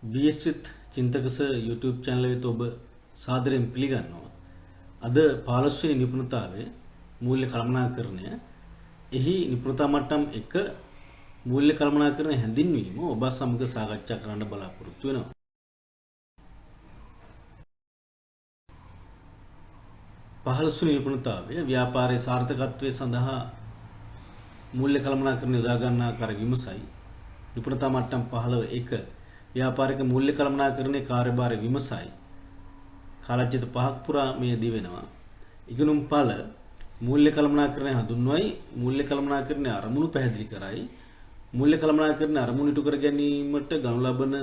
BSවිත් චින්තකස YouTube channel වෙත ඔබ සාදරයෙන් පිළිගන්නවා. අද 15 වෙනි නිපුණතාවයේ මූල්‍ය කළමනාකරණය. එහි නිපුණතා මට්ටම් 1 මූල්‍ය කළමනාකරණ හැඳින්වීම ඔබ සමග සාකච්ඡා කරන්න බලාපොරොත්තු වෙනවා. පහළොස්වෙනි නිපුණතාවය ව්‍යාපාරයේ සාර්ථකත්වයේ සඳහා මූල්‍ය කළමනාකරණ යොදා ගන්න ආකාර විමසයි. නිපුණතා මට්ටම් 15 1 ව්‍යාපාරික මූල්‍ය කළමනාකරණයේ කාර්යභාරය විමසයි. කාලච්ඡේද 5ක් පුරා මේ දී වෙනවා. ඉගෙනුම් ඵල මූල්‍ය කළමනාකරණය හඳුන්වයි. මූල්‍ය කළමනාකරණයේ අරමුණු පැහැදිලි කරයි. මූල්‍ය කළමනාකරණයේ අරමුණු ඉටු කර ගැනීමට ගනු ලබන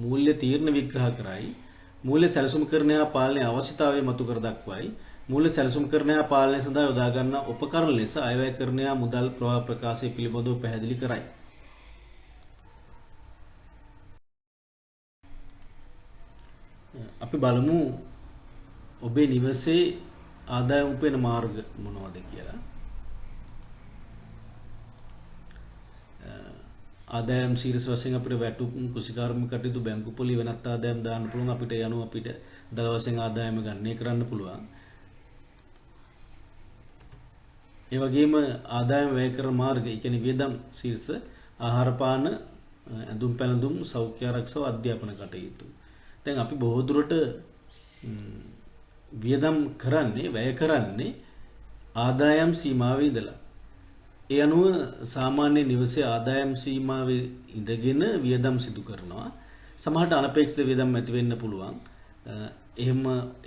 මූල්‍ය තීරණ විග්‍රහ කරයි. මූල්‍ය සැලසුම්කරණය හා පාලනයේ අවශ්‍යතාවය මතු කර දක්වයි. මූල්‍ය සැලසුම්කරණය හා පාලනය සඳහා යොදා ගන්නා උපකරණ ලෙස අයවැයකරණය හා මුදල් ප්‍රවාහ ප්‍රකාශය පිළිබඳව පැහැදිලි කරයි. අපි බලමු ඔබේ නිවසේ ආදායම් උපයන මාර්ග මොනවද කියලා. ආදායම් සීරිස් වශයෙන් අපිට වැටුප් කුසිකාර්මික කටයුතු බැංකු පොලි වෙනත් ආදායම් දාන්න පුළුවන්. අපිට යනු අපිට දල වශයෙන් ආදායම ගණනය කරන්න පුළුවන්. ඒ වගේම ආදායම වැය කරන මාර්ග, ඒ කියන්නේ වියදම් සීර්ෂ ආහාර පාන, ඇඳුම් පැළඳුම්, සෞඛ්‍ය ආරක්ෂාව, අධ්‍යාපන කටයුතු. දැන් අපි බොහෝ දුරට වියදම් කරන්නේ, වැය කරන්නේ ආදායම් සීමාවේ ඉඳලා. ඒ අනුව සාමාන්‍ය නිවසේ ආදායම් සීමාවේ ඉඳගෙන වියදම් සිදු කරනවා. සමහරට අනපේක්ෂිත වියදම් ඇති වෙන්න පුළුවන්. එහෙම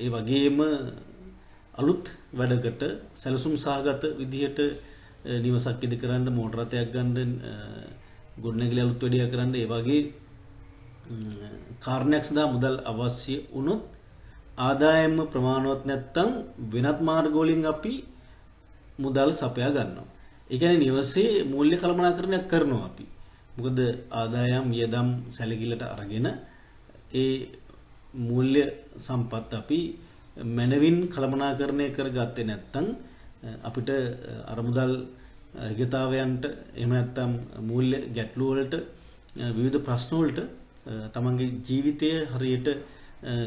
ඒ වගේම අලුත් වැඩකට සැලසුම් සහගත විදිහට නිවසක් ඉදි කරන්න, මෝටර රථයක් ගන්න, ගොඩනැගිලි අලුත් වැඩියා කරන්න, ඒ වගේ කාරණයක් සඳහා මුදල් අවශ්‍ය වුණොත් ආදායම ප්‍රමාණවත් නැත්නම් වෙනත් මාර්ග වලින් අපි මුදල් සපයා ගන්නවා. ඒ කියන්නේ නිවසේ මූල්‍ය කළමනාකරණයක් කරනවා අපි. මොකද ආදායම් වියදම් සැලකිල්ලට අරගෙන ඒ මූල්‍ය සම්පත් අපි මනවින් කළමනාකරණය කරගත්තේ නැත්නම් අපිට අර මුදල් හිගතාවයන්ට එහෙම නැත්නම් මූල්‍ය ගැටලු වලට විවිධ ප්‍රශ්න වලට තමන්ගේ ජීවිතය හරියට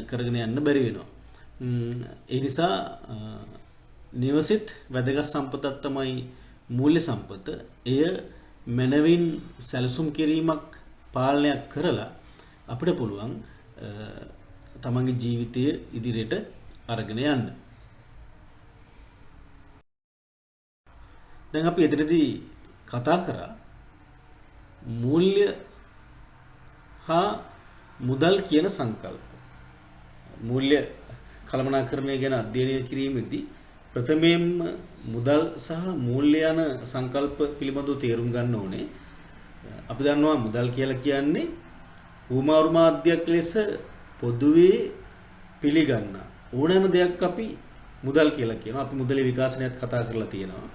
කරගෙන යන්න බැරි වෙනවා. ඒ නිසා නිවසිත වැදගත් සම්පතක් තමයි මූල්‍ය සම්පත. එය මනවින් සැලසුම් කිරීමක්, පාලනයක් කරලා අපිට පුළුවන් තමන්ගේ ජීවිතය ඉදිරියට අරගෙන යන්න. දැන් අපි එතනදී කතා කරා මූල්‍ය හා මුදල් කියන සංකල්ප. මූල්‍ය කළමනාකරණය ගැන අධ්‍යයනය කිරීමේදී ප්‍රථමයෙන්ම මුදල් සහ මූල්‍ය යන සංකල්ප පිළිබඳව තේරුම් ගන්න ඕනේ. අපි දන්නවා මුදල් කියලා කියන්නේ හුමාරු මාධ්‍යයක් ලෙස පොදුවේ පිළිගන්න ඕනෑම දෙයක් අපි මුදල් කියලා කියනවා. අපි මුදලේ විකාශනයත් කතා කරලා තියෙනවා.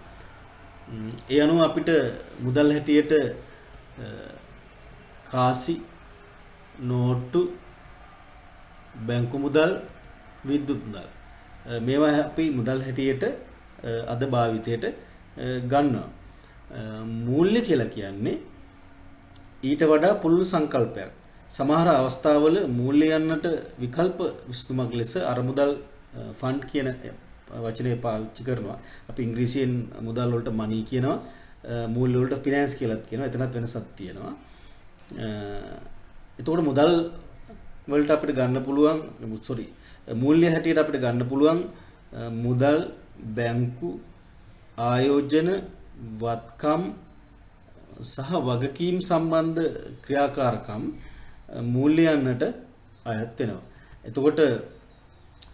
ඒ අනුව අපිට මුදල් හැටියට කාසි, නෝට්ටු, බැංකු මුදල්, විද්‍යුත් මුදල්, මේවා අපි මුදල් හැටියට අද භාවිතයට ගන්නවා. මූල්‍ය කියලා කියන්නේ ඊට වඩා පුළුල් සංකල්පයක්. සමහර අවස්ථාවල මූල්‍ය යන්නට විකල්ප විසඳුමක් ලෙස අරමුදල් ෆන්ඩ් කියන වචනේ පාවිච්චි කරනවා. අපි ඉංග්‍රීසියෙන් මුදල් වලට මනි කියනවා, මූල්‍ය වලට ෆිනෑන්ස් කියලාත් කියනවා. එතනත් වෙනසක් තියෙනවා. එතකොට මුදල් වලට අපිට ගන්න පුළුවන් මූල්‍ය හැටියට අපිට ගන්න පුළුවන් මුදල්, බැංකු, ආයෝජන, වත්කම් සහ වගකීම් සම්බන්ධ ක්‍රියාකාරකම් මූල්‍ය යන්නට අයත් වෙනවා. එතකොට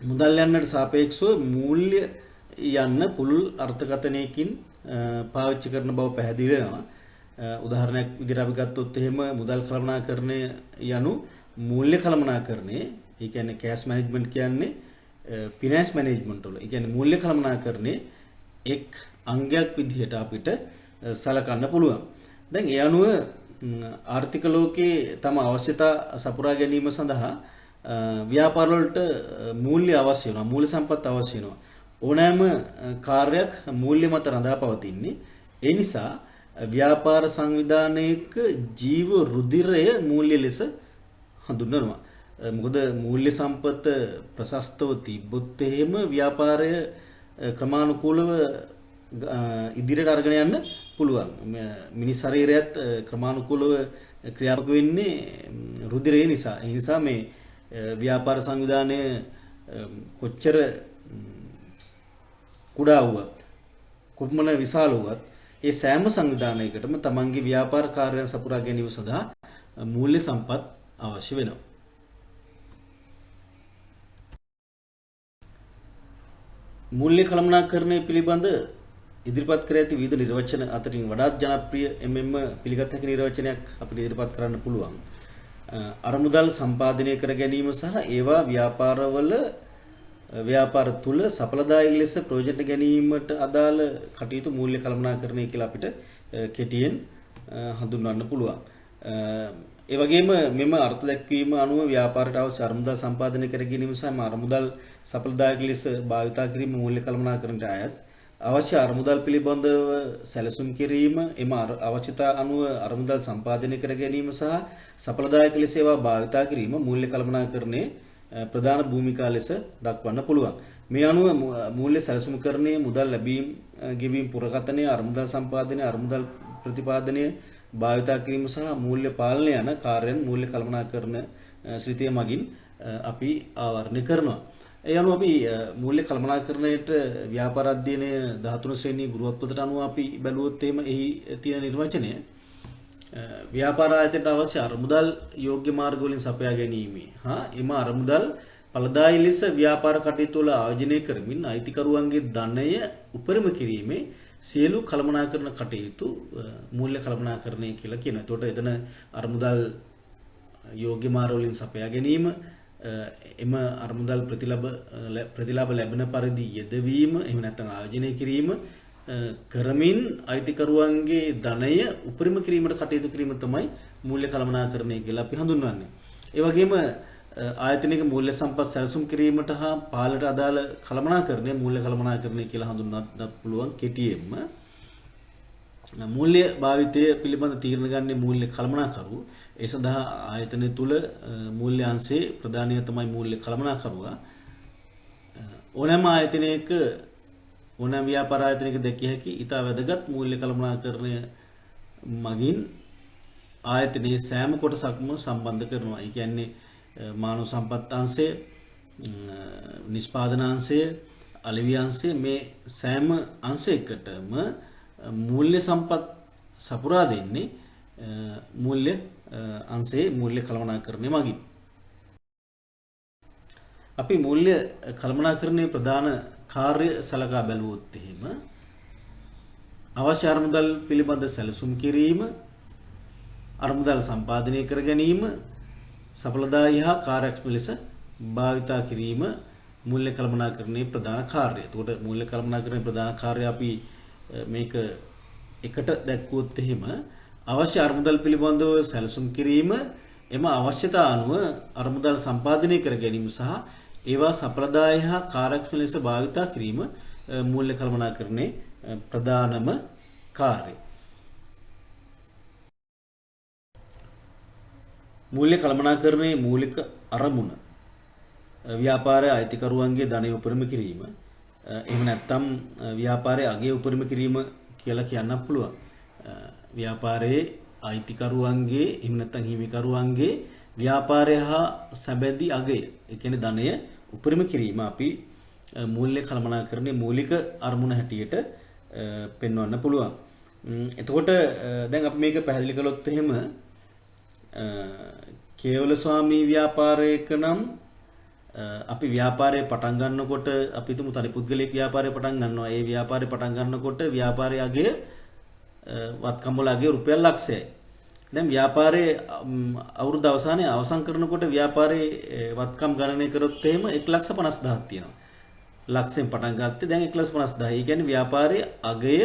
මුදල් යන්නට සාපේක්ෂව මූල්‍ය යන්න පුළුල් අර්ථකථනයකින් පාවිච්චි කරන බව පැහැදිලි වෙනවා. උදාහරණයක් විදිහට අපි ගත්තොත් එහෙම මුදල් කළමනාකරණය යනු මූල්‍ය කළමනාකරණයේ, ඒ කියන්නේ කෑෂ් මැනේජ්මන්ට් කියන්නේ ෆිනෑන්ස් මැනේජ්මන්ට් වල, ඒ කියන්නේ මූල්‍ය කළමනාකරණයේ එක් අංගයක් විදිහට අපිට සලකන්න පුළුවන්. දැන් ඒ අනුව ආර්ථික ලෝකයේ තම අවශ්‍යතා සපුරා ගැනීම සඳහා ව්‍යාපාර වලට මූල්‍ය අවශ්‍ය වෙනවා, මූල්‍ය සම්පත් අවශ්‍ය වෙනවා. ඕනෑම කාර්යයක් මූල්‍ය මත රඳා පවතින්නේ. ඒ නිසා ව්‍යාපාර සංවිධානයක ජීව රුධිරය මූල්‍ය ලෙස හඳුන්වනවා. මොකද මූල්‍ය සම්පත ප්‍රශස්තව තිබ්බොත් එහෙම ව්‍යාපාරය ක්‍රමානුකූලව ඉදිරියට අරගෙන යන්න පුළුවන්. මිනිස් ශරීරයත් ක්‍රමානුකූලව ක්‍රියාත්මක වෙන්නේ රුධිරය නිසා. ඒ නිසා මේ ව්‍යාපාර සංවිධානය කොච්චර කුඩා වුවත් කුමන විශාල වුවත් ඒ සෑම සංවිධානයකටම තමන්ගේ ව්‍යාපාර කාර්යයන් සපුරා ගැනීම සඳහා මූල්‍ය සම්පත් අවශ්‍ය වෙනවා. මූල්‍ය කළමනාකරණය පිළිබඳ ඉදිරිපත් කර ඇති විවිධ නිර්වචන අතරින් වඩාත් ජනප්‍රිය එමෙන්ම පිළිගත් හැකි නිර්වචනයක් අපිට ඉදිරිපත් කරන්න පුළුවන්. අරමුදල් සම්පාදනය කර ගැනීම සහ ඒවා ව්‍යාපාර තුල සඵලදායක ලෙස ප්‍රයෝජන ගැනීමට අදාළ කටයුතු මූල්‍ය කළමනාකරණය කියලා අපිට කෙටියෙන් හඳුන්වන්න පුළුවන්. ඒ වගේම මෙම අර්ථ දැක්වීම අනුව ව්‍යාපාරයට අවශ්‍ය අරමුදල් සම්පාදනය කර ගැනීම සහ අරමුදල් සඵලදායක ලෙස භාවිතා කිරීම මූල්‍ය කළමනාකරණයට අයත්. අවශ්‍ය අරමුදල් පිළිබඳව සැලසුම් කිරීම, එම අවශ්‍යතා අනුව අරමුදල් සම්පාදනය කර ගැනීම සහ සඵලදායක ලෙස ඒවා භාවිතා කිරීම මූල්‍ය කළමනාකරණයේ ප්‍රධාන භූමිකා ලෙස දක්වන්න පුළුවන්. මේ අනුව මූල්‍ය සැලසුම්කරණයේ මුදල් ලැබීම, ගෙවීම පුරකථනය, අරමුදල් සම්පාදනය, අරමුදල් ප්‍රතිපාදනය, භාවිතා කිරීම සහ මූල්‍ය පාලනය යන කාර්යයන් මූල්‍ය කළමනාකරණ ශ්‍රිතය මගින් අපි ආවරණය කරනවා. ඒ අනුව අපි මූල්‍ය කළමනාකරණයට ව්‍යාපාර අධ්‍යයනය 13 ශ්‍රේණියේ ගුරුත්වයට අනුව අපි බැලුවොත් එහෙම එහි තියෙන නිර්වචනය ව්‍යාපාර ආයතනයට අවශ්‍ය අරමුදල් යෝග්‍ය මාර්ග වලින් සපයා ගැනීම හා එම අරමුදල් ඵලදායී ලෙස ව්‍යාපාර කටයුතු වල ආයෝජනය කරමින් අයිතිකරුවන්ගේ ධනය උපරිම කිරීමේ සියලු කළමනාකරණ කටයුතු මූල්‍ය කළමනාකරණය කියලා කියනවා. එතකොට එතන අරමුදල් යෝග්‍ය මාර්ග වලින් සපයා ගැනීම, එම අරමුදල් ප්‍රතිලාභ ලැබෙන පරිදි යෙදවීම, එහෙම නැත්නම් ආයෝජනය කිරීම කරමින් අයිතිකරුවන්ගේ ධනය උපරිම කිරීමට කටයුතු කිරීම තමයි මූල්‍ය කළමනාකරණය කියලා අපි හඳුන්වන්නේ. ඒ වගේම ආයතනික මූල්‍ය සම්පත් සැලසුම් කිරීමට හා පාලනයට අදාළ කළමනාකරණය මූල්‍ය කළමනාකරණය කියලා හඳුන්වන්නත් පුළුවන් කෙටියෙන්ම. මූල්‍ය භාවිතය පිළිබඳ තීරණ ගන්නේ මූල්‍ය කළමනාකරු. ඒ සඳහා ආයතනය තුල මූල්‍ය අංශයේ ප්‍රධානිය තමයි මූල්‍ය කළමනාකරුවා. ඕනෑම ආයතනයක ඕනෑම ව්‍යාපාර ආයතනයක දැකිය හැකි ඉතා වැදගත් මූල්‍ය කළමනාකරණය මගින් ආයතනයේ සෑම කොටසක්ම සම්බන්ධ කරනවා. ඒ කියන්නේ මානව සම්පත් අංශය, නිෂ්පාදන අංශය, අලෙවි අංශය, මේ සෑම අංශයකටම මූල්‍ය සම්පත් සපුරා දෙන්නේ මූල්‍ය අංශයේ මූල්‍ය කළමනාකරණය මගින්. අපි මූල්‍ය කළමනාකරණයේ ප්‍රධාන කාර්ය සලකා බැලුවොත් එහෙම අවශ්‍ය අරමුදල් පිළිබඳ සැලසුම් කිරීම, අරමුදල් සම්පාදනය කර ගැනීම, සඵලදායී හා කාර්යක්ෂම ලෙස භාවිතා කිරීම මූල්‍ය කළමනාකරණයේ ප්‍රධාන කාර්යය. එතකොට මූල්‍ය කළමනාකරණයේ ප්‍රධාන කාර්යය අපි මේක එකට දැක්වුවොත් එහෙම අවශ්‍ය අරමුදල් පිළිබඳව සැලසුම් කිරීම, එම අවශ්‍යතා අනුව අරමුදල් සම්පාදනය කර ගැනීම සහ ඒවා සඵලදායී හා කාර්යක්ෂම ලෙස භාවිතා කිරීම මූල්‍ය කළමනාකරණයේ ප්‍රධානම කාර්යය. මූල්‍ය කළමනාකරණයේ මූලික අරමුණ ව්‍යාපාරයේ අයිතිකරුවන්ගේ ධනය උපරිම කිරීම, එහෙම නැත්නම් ව්‍යාපාරයේ අගය උපරිම කිරීම කියලා කියන්නත් පුළුවන්. ව්‍යාපාරයේ අයිතිකරුවන්ගේ එහෙම නැත්නම් හිමිකරුවන්ගේ ව්‍යාපාරය හා සැබැඳි අගය, ඒ කියන්නේ ධනය උපරිම කිරීම අපි මූල්‍ය කළමනාකරණයේ මූලික අරමුණ හැටියට පෙන්වන්න පුළුවන්. එතකොට දැන් අපි මේක පැහැදිලි කළොත් එහෙම කේවල ස්වාමී ව්‍යාපාරයක නම් අපි ව්‍යාපාරය පටන් ගන්නකොට අපි තුමු තනි පුද්ගලික ව්‍යාපාරය පටන් ගන්නවා. ඒ ව්‍යාපාරය පටන් ගන්නකොට ව්‍යාපාරයේ අගය වත්කම් වල අගය රුපියල් ලක්ෂයයි. දැන් ව්‍යාපාරයේ අවුරුදු අවසානයේ අවසන් කරනකොට ව්‍යාපාරයේ වත්කම් ගණනය කරොත් එහෙම 1,50,000ක් තියෙනවා. ලක්ෂයෙන් පටන් ගත්තේ දැන් 1,50,000. ඒ කියන්නේ ව්‍යාපාරයේ අගය,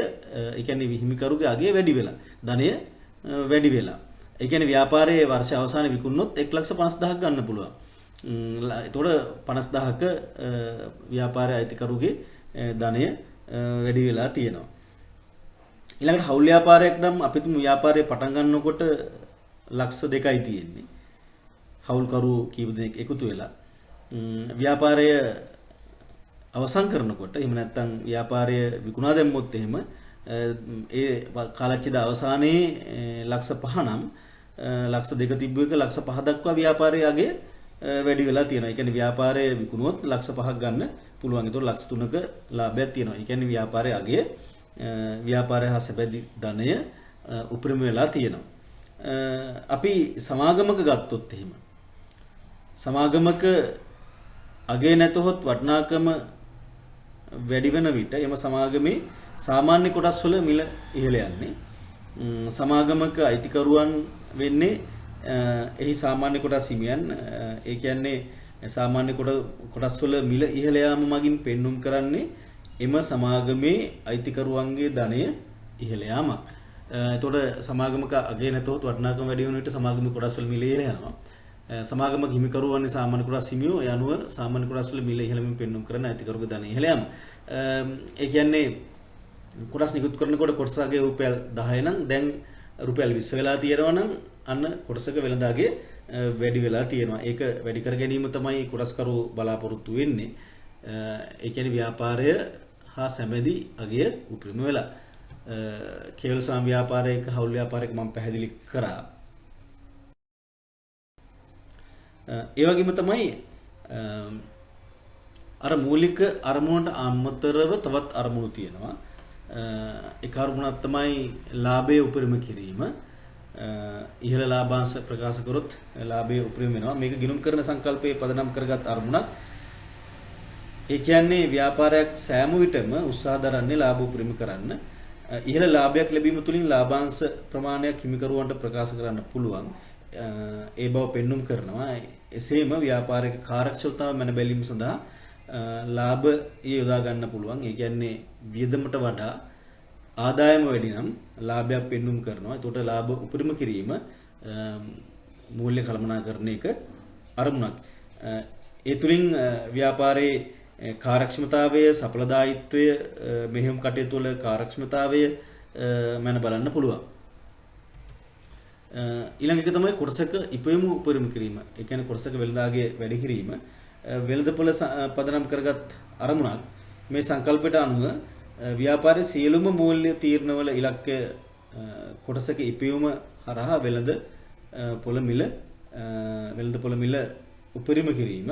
ඒ කියන්නේ හිමිකරුගේ අගය වැඩි වෙලා, ධනය වැඩි වෙලා. ඒ කියන්නේ ව්‍යාපාරයේ වර්ෂ අවසානයේ විකුණුනොත් 1,50,000ක් ගන්න පුළුවන්. එතකොට 50,000ක ව්‍යාපාරයේ අයිතිකරුගේ ධනය වැඩි වෙලා තියෙනවා. ඊළඟට හවුල් ව්‍යාපාරයක් නම් අපි තුමු ව්‍යාපාරය පටන් ගන්නකොට ලක්ෂ 2යි තියෙන්නේ. හවුල්කරු කීප දෙනෙක් එකතු වෙලා ව්‍යාපාරය අවසන් කරනකොට එහෙම නැත්නම් ව්‍යාපාරය විකුණා දැම්මොත් එහෙම ඒ කාලච්චිද අවසානයේ ලක්ෂ 5 නම් ලක්ෂ 2 තිබ්බ එක ලක්ෂ 5 දක්වා ව්‍යාපාරයේ අගය වැඩි වෙලා තියෙනවා. ඒ කියන්නේ ව්‍යාපාරය විකුණුවොත් ලක්ෂ 5ක් ගන්න පුළුවන්. ඒතකොට ලක්ෂ 3ක ලාභයක් තියෙනවා. ඒ කියන්නේ ව්‍යාපාරයේ අගය ව්‍යාපාරය හා සැබැඳි ධනය උපරිම වෙලා තියෙනවා. අපි සමාගමක ගත්තොත් එහෙම සමාගමක අගය නැතහොත් වටිනාකම වැඩි වෙන විට එම සමාගමේ සාමාන්‍ය කොටස් වල මිල ඉහළ යන්නේ. සමාගමක අයිතිකරුවන් වෙන්නේ එහි සාමාන්‍ය කොටස් හිමියන්. ඒ කියන්නේ සාමාන්‍ය කොටස් වල මිල ඉහළ යාම මගින් පෙන්눔 කරන්නේ එම සමාගමේ අයිතිකරුවන්ගේ ධනය ඉහළ යාමක්. එතකොට සමාගමක අගය නැතොත් වටිනාකම වැඩි වෙන විට සමාගමේ කොටස් වල මිල ඉහළ යනවා. සමාගමක හිමිකරුවන්නේ සාමාන්‍ය කොටස් හිමියෝ ඒ අනුව සාමාන්‍ය කොටස් වල මිල ඉහළමින් පෙන්눔 කරන අයිතිකරුගේ ධනය ඉහළ යාම. ඒ කියන්නේ කොටස් නිකුත් කරනකොට කොටසගේ රුපියල් 10 නම් දැන් රුපියල් 20 වෙලා තියෙනවා නම් අන්න කොටසක වෙළඳාගේ වැඩි වෙලා තියෙනවා. ඒක වැඩි කර ගැනීම තමයි කොටස්කරු බලාපොරොත්තු වෙන්නේ. ඒ කියන්නේ ව්‍යාපාරය හා සැබැඳි අගය උපරිම වෙලා. කේවල සාම ව්‍යාපාරයක හවුල් ව්‍යාපාරයක මම පැහැදිලි කරා. ඒ වගේම තමයි අර මූලික අරමුණට අමතරව තවත් අරමුණු තියෙනවා. ඒ කරුණක් තමයි ලාභයේ උපරිම කිරීම. ඉහළ ලාභාංශ ප්‍රකාශ කරොත් ලාභයේ උපරිම වෙනවා. මේක ගිණුම් කරන සංකල්පයේ පදනම් කරගත් අරමුණක්. ඒ කියන්නේ ව්‍යාපාරයක් සෑම විටම උත්සාහ දරන්නේ ලාභ උපරිම කරන්න. ඉහළ ලාභයක් ලැබීම තුළින් ලාභාංශ ප්‍රමාණයක් හිමිකරුවන්ට ප්‍රකාශ කරන්න පුළුවන්. ඒ බව පෙන්눔 කරනවා. එසේම ව්‍යාපාරික කාර්යක්ෂමතාව මැන බැලීම සඳහා ලාභය යොදා ගන්න පුළුවන්. ඒ කියන්නේ වියදමට වඩා ආදායම වැඩි නම් ලාභයක් පෙන්눔 කරනවා. එතකොට ලාභ උපරිම කිරීම මූල්‍ය කළමනාකරණ එක අරමුණක්. ඒ තුලින් ව්‍යාපාරයේ කාර්යක්ෂමතාවය, සඵලදායීත්වය, මෙහෙයුම් කටයුතු වල කාර්යක්ෂමතාවය මැන බලන්න පුළුවන්. ඊළඟ එක තමයි කොටසක ඉපයුම උපරිම කිරීම. ඒ කියන්නේ කොටසක වෙළඳාගේ වැඩි කිරීම. වෙළඳපොළ පදනම් කරගත් අරමුණක්. මේ සංකල්පයට අනුව ව්‍යාපාරයේ සියලුම මූල්‍ය තීරණවල ඉලක්කය කොටසක ඉපයුම හරහා වෙළඳ පොළ මිල උපරිම කිරීම.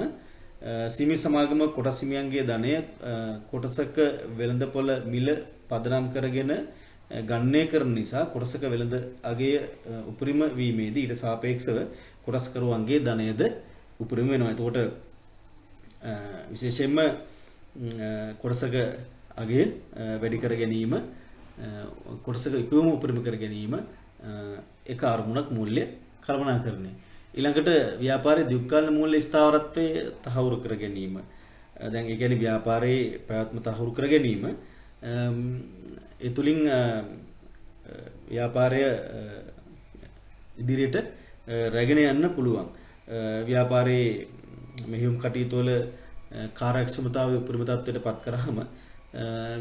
සීමිත සමාගම කොටස් හිමියන්ගේ ධනය කොටසක වෙළඳපොළ මිල පදනම් කරගෙන ගණනය කරන නිසා කොටසක වෙළඳ අගය උපරිම වීමේදී ඊට සාපේක්ෂව කොටස්කරුවන්ගේ ධනයද උපරිම වෙනවා. එතකොට විශේෂයෙන්ම කොටසක අගය වැඩි කර ගැනීම, කොටසක ඉපයුම උපරිම කර ගැනීම එක අරමුණක් මූල්‍ය කළමනාකරණය. ඊළඟට ව්‍යාපාරයේ දීර්ඝකාලීන මූල්‍ය ස්ථාවරත්වයේ තහවුරු කර ගැනීම. දැන් ඒ කියන්නේ ව්‍යාපාරයේ පැවැත්ම තහවුරු කර ගැනීම. ඒ තුලින් ව්‍යාපාරය ඉදිරියට රැගෙන යන්න පුළුවන්. ව්‍යාපාරයේ මෙහෙයුම් කටයුතු වල කාර්යක්ෂමතාවය උපරිම තත්ත්වයට පත් කරාම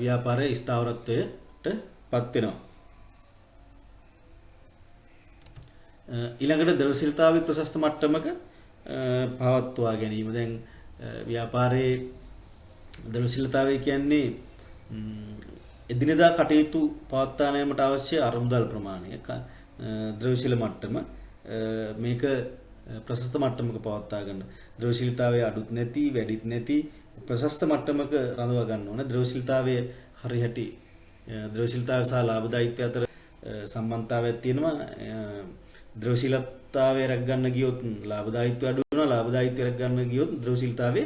ව්‍යාපාරයේ ස්ථාවරත්වයට පත් වෙනවා. ඊළඟට ද්‍රව්‍යශීලතාවයේ ප්‍රශස්ත මට්ටමක පවත්වා ගැනීම. දැන් ව්‍යාපාරයේ ද්‍රව්‍යශීලතාවය කියන්නේ එදිනෙදා කටයුතු පවත්වා ගැනීමට අවශ්‍ය අරමුදල් ප්‍රමාණය, ද්‍රව්‍යශීල මට්ටම මේක ප්‍රශස්ත මට්ටමක පවත්වා ගන්න. ද්‍රව්‍යශීලතාවයේ අඩුත් නැති, වැඩිත් නැති ප්‍රශස්ත මට්ටමක රඳවා ගන්න ඕන. ද්‍රව්‍යශීලතාවයේ හරියටි ද්‍රව්‍යශීලතාවය සහ ලාභදායීත්වය අතර සම්බන්ධතාවයක් තියෙනවා. ද්‍රව්‍යශීලතාවය රැක ගන්න ගියොත් ලාභදායීත්වය අඩු වෙනවා. ලාභදායීත්වය රැක ගන්න ගියොත් ද්‍රව්‍යශීලතාවය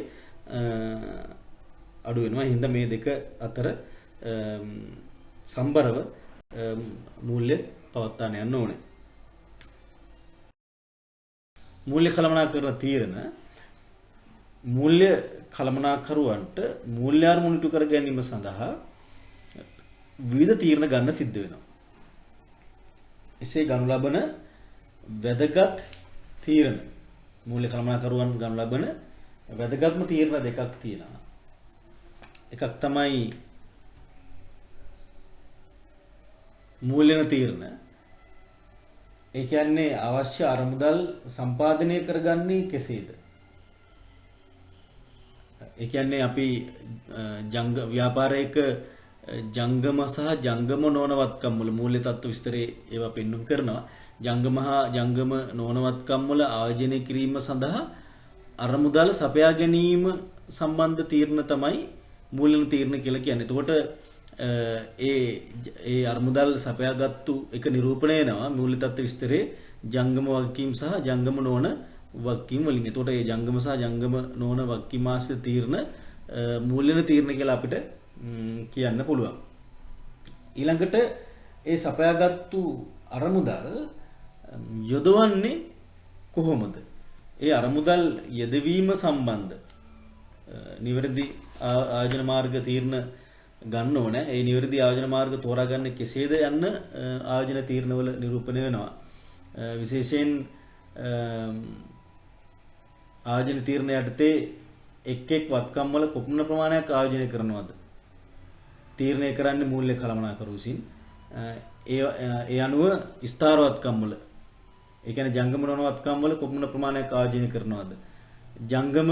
අඩු වෙනවා. හින්දා මේ දෙක අතර සම්බරව මූල්‍ය පවත්වාගෙන යන්න ඕනේ. මූල්‍ය කළමනාකරන තීරණ මූල්‍ය කළමනාකරුවන්ට මූල්‍ය අරමුණු ඉටු කර ගැනීම සඳහා විවිධ තීරණ ගන්න සිද්ධ වෙනවා. එසේ ගනු ලබන වැදගත් තීරණ මූල්‍ය කළමනාකරුවන් ගනු ලබන වැදගත්ම තීරණ දෙකක් තියෙනවා. එකක් තමයි මූල්‍යන තීරණ. ඒ කියන්නේ අවශ්‍ය අරමුදල් සම්පාදනය කරගන්නේ කෙසේද? ඒ කියන්නේ අපි ව්‍යාපාරයක ජංගම සහ ජංගම නොවනවත්කම් වල මූල්‍ය තත්ත්ව විස්තරේ ඒවා පෙන්වුම් කරනවා. ජංගම හා ජංගම නොවනවත්කම් වල ආයෝජනය කිරීම සඳහා අරමුදල් සපයා ගැනීම සම්බන්ධ තීරණ තමයි මූල්‍ය තීරණ කියලා කියන්නේ. එතකොට ඒ අරමුදල් සපයාගත්තු එක නිරූපණය වෙනවා මූල්‍ය තත්ත්ව විස්තරේ ජංගම වගකීම් සහ ජංගම නොවන වගකීම් වලින්. එතකොට මේ ජංගම සහ ජංගම නොවන වගකීම් ආශ්‍රිත තීරණ මූල්‍ය තීරණ කියලා අපිට කියන්න පුළුවන්. ඊළඟට ඒ සපයාගත්තු අරමුදල් යොදවන්නේ කොහොමද? ඒ අරමුදල් යෙදවීම සම්බන්ධ නිවැරදි ආයෝජන මාර්ග තීරණ ගන්න ඕනේ. ඒ නිවැරදි ආයෝජන මාර්ග තෝරාගන්නේ කෙසේද යන්න ආයෝජන තීරණවල නිරූපණය වෙනවා. විශේෂයෙන් ආයෝජන තීරණ යටතේ එක් වත්කම් වල කොපමණ ප්‍රමාණයක් ආයෝජනය කරනවද තීරණය කරන්නේ මූල්‍ය කළමනාකරු විසින්. ඒ අනුව ස්ථාර වත්කම් වල ඒ කියන්නේ ජංගම නොවන වත්කම් වල කොපමණ ප්‍රමාණයක් ආයෝජනය කරනවද, ජංගම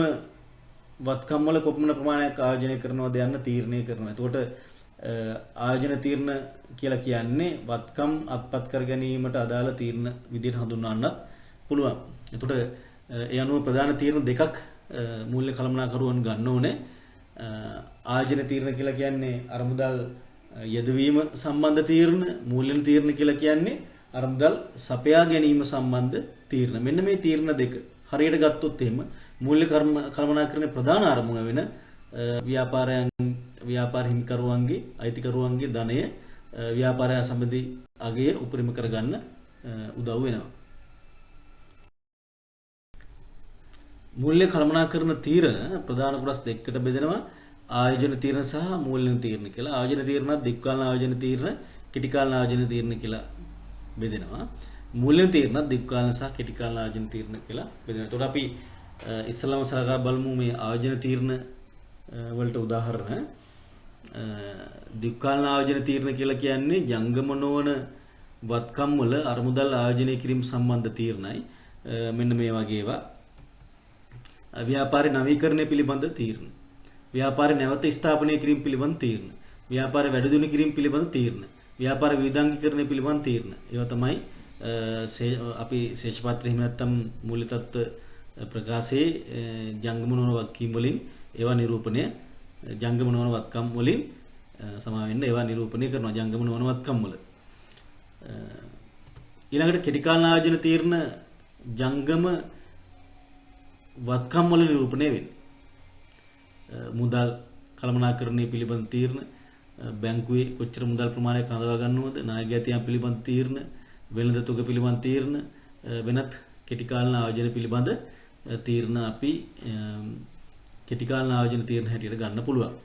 වත්කම් වල කොපමණ ප්‍රමාණයක් ආයෝජනය කරනවද යන්න තීරණය කරනවා. එතකොට ආයෝජන තීරණ කියලා කියන්නේ වත්කම් අත්පත් කර ගැනීමට අදාළ තීරණ විදිහට හඳුන්වන්නත් පුළුවන්. එතකොට ඒ අනුව ප්‍රධාන තීරණ දෙකක් මූල්‍ය කළමනාකරුවන් ගන්න ඕනේ. ආයෝජන තීරණ කියලා කියන්නේ අරමුදල් යෙදවීම සම්බන්ධ තීරණ, මූල්‍ය තීරණ කියලා කියන්නේ අරමුදල් සපයා ගැනීම සම්බන්ධ තීරණ. මෙන්න මේ තීරණ දෙක හරියට ගත්තොත් එහෙම මූල්‍ය කළමනාකරණයේ ප්‍රධාන අරමුණ වෙන ව්‍යාපාර හිමිකරුවන්ගේ අයිතිකරුවන්ගේ ධනය ව්‍යාපාරය සම්බන්ධී අගය උපරිම කරගන්න උදව් වෙනවා. මූල්‍ය කළමනාකරණ තීරණ ප්‍රධාන කොටස් දෙකකට බෙදෙනවා. ආයෝජන තීරණ සහ මූල්‍ය තීරණ කියලා. ආයෝජන තීරණ දීර්ඝකාලීන ආයෝජන තීරණ, කෙටිකාලීන ආයෝජන තීරණ කියලා බෙදෙනවා. මූල්‍ය තීරණ දීර්ඝකාලීන සහ කෙටිකාලීන ආයෝජන තීරණ කියලා බෙදෙනවා. ඒකට අපි ඉස්සලම සලකා බලමු මේ ආයෝජන තීරණ වලට උදාහරණ. දීර්ඝකාලීන ආයෝජන තීරණ කියලා කියන්නේ ජංගම නොවන වත්කම් වල අරමුදල් ආයෝජනය කිරීම සම්බන්ධ තීරණයි. මෙන්න මේ වගේ ඒවා. ව්‍යාපාර නවීකරණය පිළිබඳ තීරණ, ව්‍යාපාර නැවත ස්ථාපනය කිරීම පිළිබඳ තීරණ, ව්‍යාපාර වැඩිදියුණු කිරීම පිළිබඳ තීරණ, ව්‍යාපාර විවිධාංගීකරණය පිළිබඳ තීරණ. ඒවා තමයි අපි ශේෂපත්‍රය එහෙම නැත්නම් මූල්‍ය තත්ත්ව ප්‍රකාශයේ ජංගම නොවන වගකීම් වලින් ඒවා නිරූපණය, ජංගම නොවන වත්කම් වලින් සමාවෙන්න ඒවා නිරූපණය කරනවා ජංගම නොවන වත්කම් වල. ඊළඟට කෙටිකාලීන ආයෝජන තීරණ ජංගම වත්කම් වල නිරූපණය වෙන්නේ. මුදල් කළමනාකරණය පිළිබඳ තීරණ, බැංකුවේ කොච්චර මුදල් ප්‍රමාණයක් රඳවා ගන්නවද, ණයගැතියන් පිළිබඳ තීරණ, වෙළඳ තුක පිළිබඳ තීරණ, වෙනත් කෙටිකාලීන ආයෝජන පිළිබඳ තීරණ අපි කෙටිකාලීන ආයෝජන තීරණ හැටියට ගන්න පුළුවන්.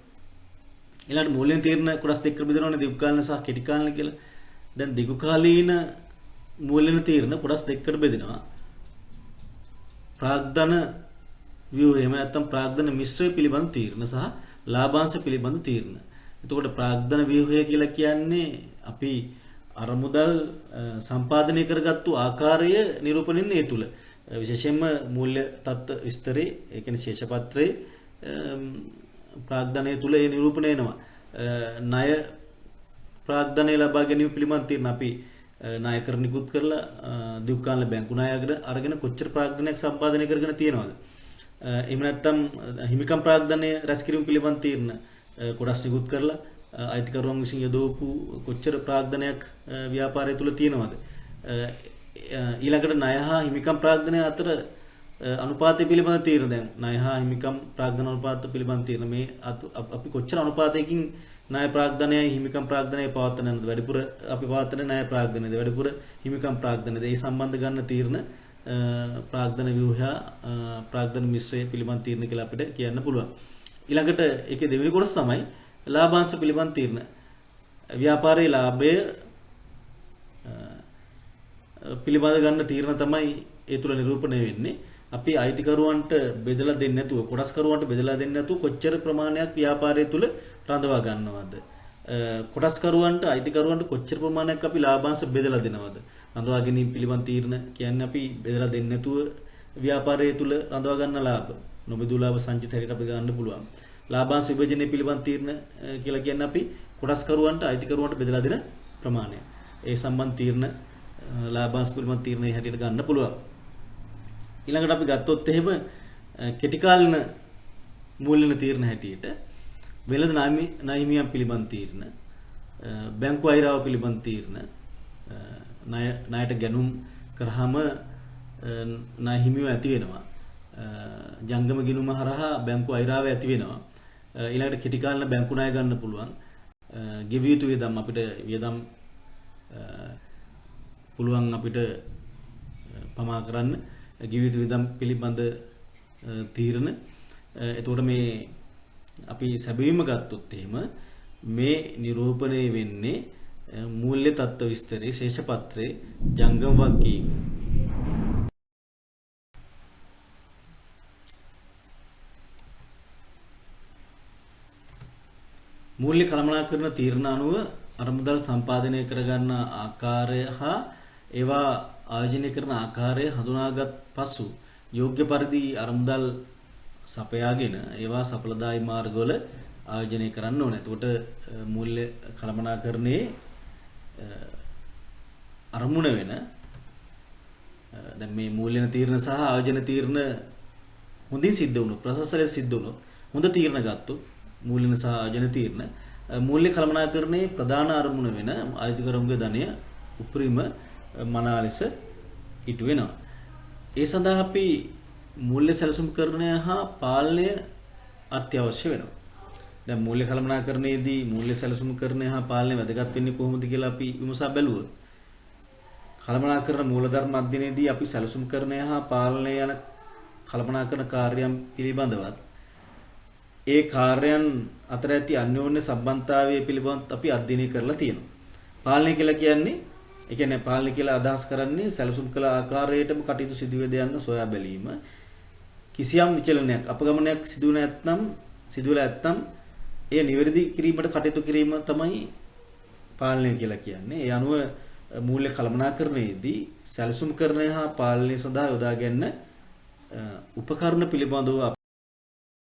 ඊළඟට මූල්‍ය තීරණ කොටස් දෙකකට බෙදනවානේ දීර්ඝකාලීන සහ කෙටිකාලීන කියලා. දැන් දීර්ඝකාලීන මූල්‍ය තීරණ කොටස් දෙකකට බෙදෙනවා. ප්‍රාග්ධන ව්‍යුහය එහෙම නැත්නම් ප්‍රාග්ධන මිශ්‍රය පිළිබඳ තීරණ සහ ලාභාංශ පිළිබඳ තීරණ. එතකොට ප්‍රාග්ධන ව්‍යුහය කියලා කියන්නේ අපි අරමුදල් සම්පාදනය කරගත්තු ආකාරය නිරූපණය වෙන්නේ ඒ තුල. විශේෂයෙන්ම මූල්‍ය තත්ත්ව විස්තරේ ඒ කියන්නේ ශේෂපත්‍රයේ ප්‍රාග්ධනය තුල ඒ නිරූපණය වෙනවා. ණය ප්‍රාග්ධනය ලබා ගැනීම පිළිබඳ තීරණ අපි ණය කර නිකුත් කරලා දීර්ඝකාලීන බැංකු ණය අරගෙන කොච්චර ප්‍රාග්ධනයක් සම්පාදනය කරගෙන තියෙනවද? එහෙම නැත්නම් හිමිකම් ප්‍රාග්ධනය රැස් කිරීම පිළිබඳ තීරණ කොටස් නිකුත් කරලා අයිතිකරුවන් විසින් යොදවපු කොච්චර ප්‍රාග්ධනයක් ව්‍යාපාරය තුල තියෙනවද? ඊළඟට ණය හා හිමිකම් ප්‍රාග්ධනය අතර අනුපාතය පිළිබඳ තීරණ. දැන් ණය හා හිමිකම් ප්‍රාග්ධන අනුපාත පිළිබඳ තීරණ මේ අපි කොච්චර අනුපාතයකින් ණය ප්‍රාග්ධනයයි හිමිකම් ප්‍රාග්ධනයයි පවත්වනවද? වැඩිපුර අපි පවත්වන ණය ප්‍රාග්ධනයද වැඩිපුර හිමිකම් ප්‍රාග්ධනයද? ඒ සම්බන්ධ ගන්න තීරණ ප්‍රාග්ධන ව්‍යුහය ප්‍රාග්ධන මිශ්‍රය පිළිබඳ තීරණ කියලා අපිට කියන්න පුළුවන්. ඊළඟට ඒකේ දෙවෙනි කොටස තමයි ලාභාංශ පිළිබඳ තීරණ. ව්‍යාපාරයේ ලාභය පිළිබඳ ගන්න තීරණ තමයි ඒ තුල නිරූපණය වෙන්නේ. අපි අයිතිකරුවන්ට බෙදලා දෙන්නේ නැතුව, කොටස්කරුවන්ට බෙදලා දෙන්නේ නැතුව කොච්චර ප්‍රමාණයක් ව්‍යාපාරය තුල රඳවා ගන්නවද? කොටස්කරුවන්ට අයිතිකරුවන්ට කොච්චර ප්‍රමාණයක් අපි ලාභාංශ බෙදලා දෙනවද? රඳවා ගැනීම පිළිබඳ තීරණ කියන්නේ අපි බෙදලා දෙන්නේ නැතුව ව්‍යාපාරය තුල රඳවා ගන්න ලාභ. නොබෙදූ ලාභ සංචිත හැටියට අපි ගන්න පුළුවන්. ලාභාංශ විභජනය පිළිබඳ තීරණ කියලා කියන්නේ අපි කොටස්කරුවන්ට අයිතිකරුවන්ට බෙදලා දෙන ප්‍රමාණය. ඒ සම්බන්ධ තීරණ ලාභාංශ පිළිබඳ තීරණේ හැටියට ගන්න පුළුවන්. ඊළඟට අපි ගත්තොත් එහෙම කෙටි කාලින මූල්‍යන තීරණ හැටියට වෙළඳ ණයහිමියන් පිළිබඳ තීරණ, බැංකු අයිරාව පිළිබඳ තීරණ, ණයට ගැනුම් කරාම ණය හිමිව ඇති වෙනවා. ජංගම ගිණුම හරහා බැංකු අයිරාව ඇති වෙනවා. ඊළඟට කෙටි කාලින බැංකු ණය ගන්න පුළුවන්. ගෙවිය යුතු වියදම් අපිට වියදම් පුළුවන් අපිට පමා කරන්න ගෙවිය යුතු වියදම් පිළිබඳ තීරණ. එතකොට මේ අපි සැබවින්ම ගත්තොත් එහෙම මේ නිරූපණය වෙන්නේ මූල්‍ය තත්ත්ව විස්තරයේ ශේෂ පත්‍රයේ ජංගම වගකීම්. මූල්‍ය කළමනාකරන තීරණ අනුව අරමුදල් සම්පාදනය කරගන්න ආකාරය හා ඒවා ආයෝජනය කරන ආකාරය හඳුනාගත් පසු යෝග්‍ය පරිදි අරමුදල් සපයාගෙන ඒවා සඵලදායී මාර්ගවල ආයෝජනය කරන්න ඕනේ. එතකොට මූල්‍ය කළමනාකරණයේ අරමුණ වෙන දැන් මේ මූල්‍යන තීරණ සහ ආයෝජන තීරණ හොඳින් සිද්ධ වුණොත් ප්‍රසස්සලෙන් සිද්ධ වුණොත් හොඳ තීරණ ගත්තොත් මූල්‍යන සහ ආයෝජන තීරණ මූල්‍ය කළමනාකරණයේ ප්‍රධාන අරමුණ වෙන අයිතිකරුන්ගේ ධනය උපරිම මනා ලෙස ඉටු වෙනවා. ඒ සඳහා අපි මූල්‍ය සැලසුම්කරණය හා පාලනය අත්‍යවශ්‍ය වෙනවා. දැන් මූල්‍ය කළමනාකරණයේදී මූල්‍ය සැලසුම්කරණය හා පාලනය වැදගත් වෙන්නේ කොහොමද කියලා අපි විමසා බැලුවොත් කළමනාකරණ මූලධර්ම අධ්‍යයනයේදී අපි සැලසුම්කරණය හා පාලනය යන කළමනාකරණ කාර්යයන් පිළිබඳවත් ඒ කාර්යයන් අතර ඇති අන්‍යෝන්‍ය සම්බන්ධතාවය පිළිබඳව අපි අධ්‍යයනය කරලා තියෙනවා. පාලනය කියලා කියන්නේ ඒ කියන්නේ පාලනය කියලා අදහස් කරන්නේ සැලසුම් කළ ආකාරයටම කටයුතු සිදුවේද යන්න සොයා බැලීම. කිසියම් විචලනයක් අපගමනයක් සිදුවලා නැත්නම් එය නිවැරදි කිරීමට කටයුතු කිරීම තමයි පාලනය කියලා කියන්නේ. ඒ අනුව මූල්‍ය කළමනාකරණයේදී සැලසුම්කරණය හා පාලනය සඳහා යොදා ගැනීම උපකරණ පිළිබඳව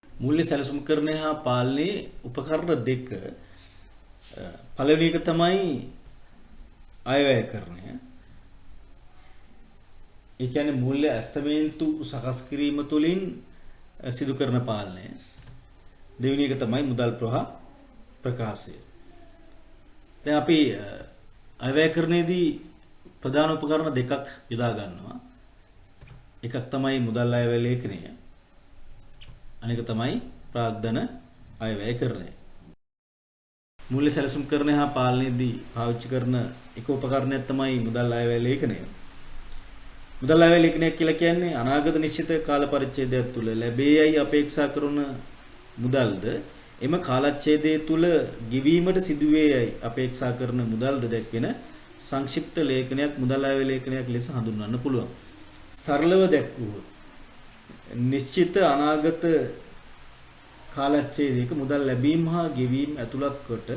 මූල්‍ය සැලසුම්කරණය හා පාලනයේ උපකරණ දෙක පළවෙනි එක තමයි අයවැයකරණය. ඒ කියන්නේ මූල්‍ය ඇස්තමේන්තු සකස් කිරීම තුළින් සිදු කරන පාලනය. දෙවෙනි එක තමයි මුදල් ප්‍රකාශය. දැන් අපි අයවැයකරණයේදී ප්‍රධාන උපකරණ දෙකක් යොදා ගන්නවා. එකක් තමයි මුදල් අයවැය ලේඛනය. අනෙක තමයි ප්‍රාග්ධන අයවැයකරණය. මූල්‍ය සැලසුම්කරණය හා පාලනයේදී පාවිච්චි කරන එක උපකරණයක් තමයි මුදල් අයවැය ලේඛනය. මුදල් අයවැය ලේඛනය කියලා කියන්නේ අනාගත නිශ්චිත කාල පරිච්ඡේදයක් තුල ලැබෙයි අපේක්ෂා කරන මුදල්ද එම කාලච්ඡේදය තුල ගෙවීමට සිදුවේයි අපේක්ෂා කරන මුදල්ද දැක්වෙන සංක්ෂිප්ත ලේඛනයක් මුදල් අයවැය ලේඛනයක් ලෙස හඳුන්වන්න පුළුවන්. සරලව දැක්වුවොත් නිශ්චිත අනාගත කාලච්ඡේදයක මුදල් ලැබීම හා ගෙවීම ඇතුළත් කොට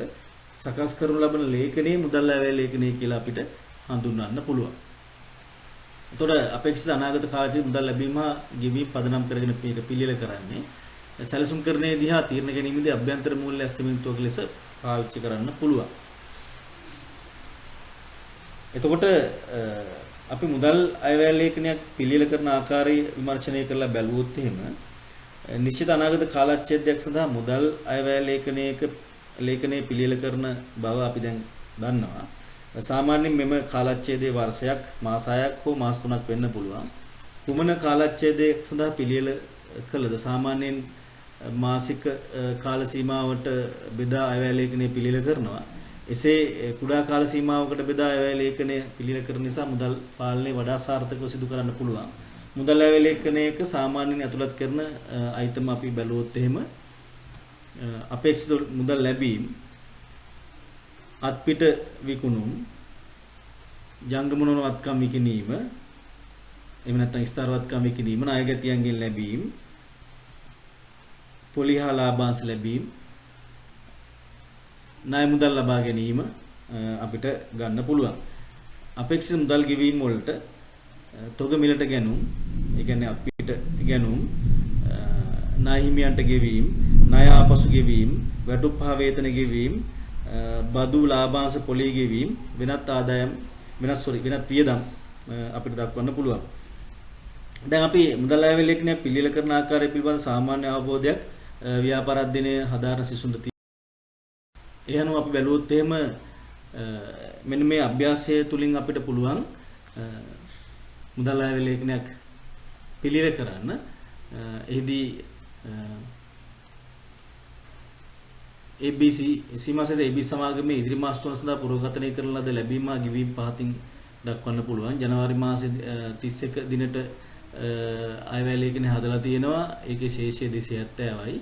සකස් කරනු ලබන ලේඛනයේ මුදල් අයවැය ලේඛනය කියලා අපිට හඳුන්වන්න පුළුවන්. එතකොට අපේක්ෂිත අනාගත කාලච්ඡේදයේ මුදල් ලැබීම හා ගෙවීම පදනම් කරගෙන මේක පිළියෙල කරන්නේ සැලසුම්කරණයේදී හා තීරණ ගැනීමේදී අභ්‍යන්තර මූල්‍ය ඇස්තමේන්තුවක් ලෙස පාවිච්චි කරන්න පුළුවන්. එතකොට අපි මුදල් අයවැය ලේඛනයක් පිළියෙල කරන ආකාරය විමර්ශනය කරලා බැලුවොත් එහෙම නිශ්චිත අනාගත කාලච්ඡේදයක් සඳහා මුදල් අයවැය ලේඛනයේ පිළියෙල කරන බව අපි දැන් දන්නවා. සාමාන්‍යයෙන් මෙම කාලච්ඡේදයේ වර්ෂයක්, මාස 6ක් හෝ මාස 3ක් වෙන්න පුළුවන්. කුමන කාලච්ඡේදයක් සඳහා පිළියෙල කළද සාමාන්‍යයෙන් මාසික කාල සීමාවට බෙදා අයවැය ලේඛනය පිළියෙල කරනවා. එසේ කුඩා කාල සීමාවකට බෙදා අයවැය ලේඛනය පිළියෙල කරන නිසා මුදල් පාලනය වඩා සාර්ථකව සිදු කරන්න පුළුවන්. මුදල් අයවැය ලේඛනයක සාමාන්‍යයෙන් ඇතුළත් කරන අයිතම අපි බැලුවොත් එහෙම අපේක්ෂිත මුදල් ලැබීම්, අත්පිට විකුණුම්, ජංගම නොවන වත්කම් විකිණීම, එහෙම නැත්නම් ස්ථාර වත්කම් විකිණීම, ණයගැතියන්ගෙන් ලැබීම්, පොලි හා ලාභාංශ ලැබීම්, ණය මුදල් ලබා ගැනීම අපිට ගන්න පුළුවන්. අපේක්ෂිත මුදල් ගෙවීම් වලට තොග මිලට ගැනුම්, ඒ කියන්නේ අපිට ගැනුම්, ණය හිමියන්ට ගෙවීම්, ණය ආපසු ගෙවීම්, වැටුප්පහ වේතන ගෙවීම්, බදු ලාභාංශ පොලී ගෙවීම්, වෙනත් ආදායම් වෙනත් වියදම් අපිට දක්වන්න පුළුවන්. දැන් අපි මුදල් අයවැය ලේඛනය පිළියෙල කරන ආකාරය පිළිබඳ සාමාන්‍ය අවබෝධයක් ව්‍යාපාර අධ්‍යයනයේ හදාරන සිසුන්ට තියෙනවා. ඒ අනුව අපි බැලුවොත් එහෙම මෙන්න මේ අභ්‍යාසය තුලින් අපිට පුළුවන් මුදල් අයවැය ලේඛනයක් පිළියෙල කරන්න. එහිදී ABC සීමාසෙද ABC සමාගමේ ඉදිරි මාස 3 සඳහා පුරෝගතනය කරන ලද ලැබීම ගෙවීම් පහතින් දක්වන්න පුළුවන්. ජනවාරි මාසේ 31 දිනට අයවැය ලේඛනය හදලා තියෙනවා. ඒකේ ශේෂය 270යි.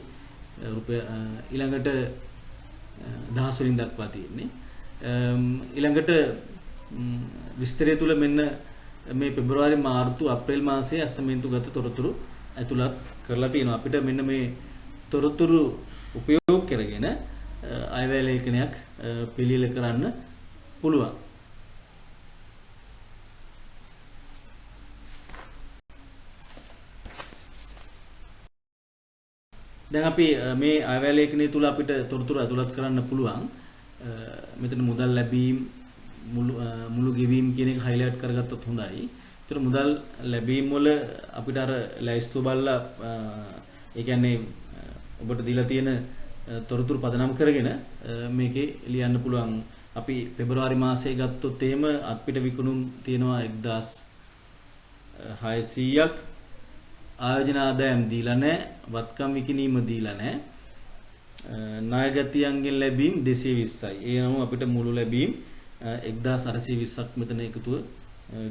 රුපියල් ඊළඟට දහස් වලින් දක්වා තියෙන්නේ. ඊළඟට විස්තරය තුල මෙන්න මේ පෙබරවාරි මාර්තු අප්‍රේල් මාසයේ අස්තමේන්තුගත තොරතුරු ඇතුළත් කරලා තියෙනවා. අපිට මෙන්න මේ තොරතුරු උපයෝග කරගෙන අයවැය ලේඛනයක් පිළියෙල කරන්න පුළුවන්. දැන් අපි මේ අයවැය ලේඛනය තුල අපිට තොරතුරු ඇතුළත් කරන්න පුළුවන්. මෙතන මුදල් ලැබීම් මුළු ගෙවීම් කියන එක highlight කරගත්තොත් හොඳයි. ඒතර මුදල් ලැබීම් වල අපිට අර ලැයිස්තුව බලලා ඒ කියන්නේ ඔබට දීලා තියෙන තොරතුරු පදනම් කරගෙන මේකේ ලියන්න පුළුවන්. අපි පෙබරවාරි මාසයේ ගත්තොත් එහෙම අපිට විකුණුම් තියෙනවා 1600ක්. ආයෝජන ආදායම් දීලා නැහැ, වත්කම් විකිණීම දීලා නැහැ. ණයගතියන්ගෙන් ලැබීම් 220යි. ඒ අනුව අපිට මුළු ලැබීම් 1820ක් මෙතන එකතුව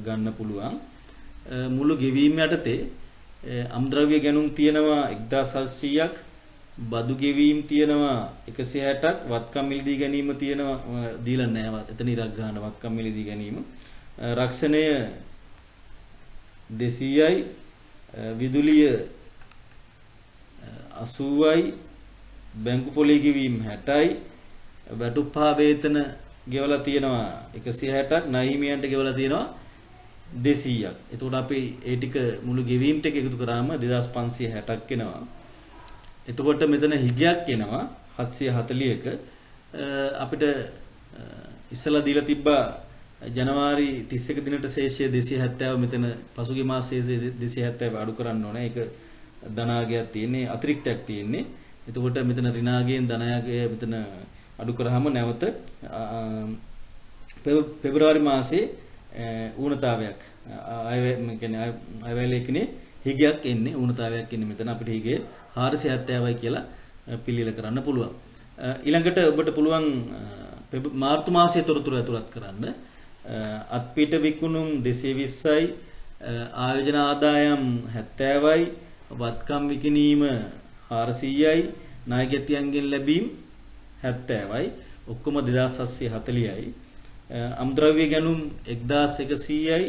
ගන්න පුළුවන්. මුළු ගෙවීම යටතේ අම්ද්‍රව්‍ය ගැනුම් තියෙනවා 1700ක්, බදු ගෙවීම් තියෙනවා 160ක්, වත්කම් මිලදී ගැනීම තියෙනවා දීලා නැහැ. එතන ඉරක් ගන්න වත්කම් මිලදී ගැනීම. රක්ෂණය 200යි, විදුලිය 80යි, බැංකු පොලී ගෙවීම් 60යි, වැටුප්පහ වේතන ගෙවලා තියෙනවා 160ක්, ණය හිමියන්ට ගෙවලා තියෙනවා 200ක්. එතකොට අපි ඒ ටික මුළු ගෙවීම් ටික එකතු කරාම 2560ක් එනවා. එතකොට මෙතන හිගයක් එනවා 740ක. අපිට ඉස්සලා දීලා තිබ්බා ජනවාරි 31 දිනට ශේෂය 270. මෙතන පසුගිය මාසයේ 270 අඩු කරන්න ඕනේ. ඒක ධනාගයක් තියෙන්නේ, අතිරික්තයක් තියෙන්නේ. එතකොට මෙතන ඍණාගයෙන් ධනාගය මෙතන අඩු කරාම නැවත පෙබරවාරි මාසයේ ඌනතාවයක් අයවැය ලේඛනයේ හිගයක් එන්නේ, ඌනතාවයක් එන්නේ. මෙතන අපිට හිගය 470යි කියලා පිළියෙල කරන්න පුළුවන්. ඊළඟට ඔබට පුළුවන් මාර්තු මාසයේ තොරතුරු ඇතුළත් කරන්න. අත්පිට විකුණුම් 220යි, ආයෝජන ආදායම් 70යි, වත්කම් විකිණීම 400යි, ණයගැතියන්ගෙන් ලැබීම් 70යි, ඔක්කොම 2740යි. අම්ද්‍රව්‍ය ගැනුම් 1100යි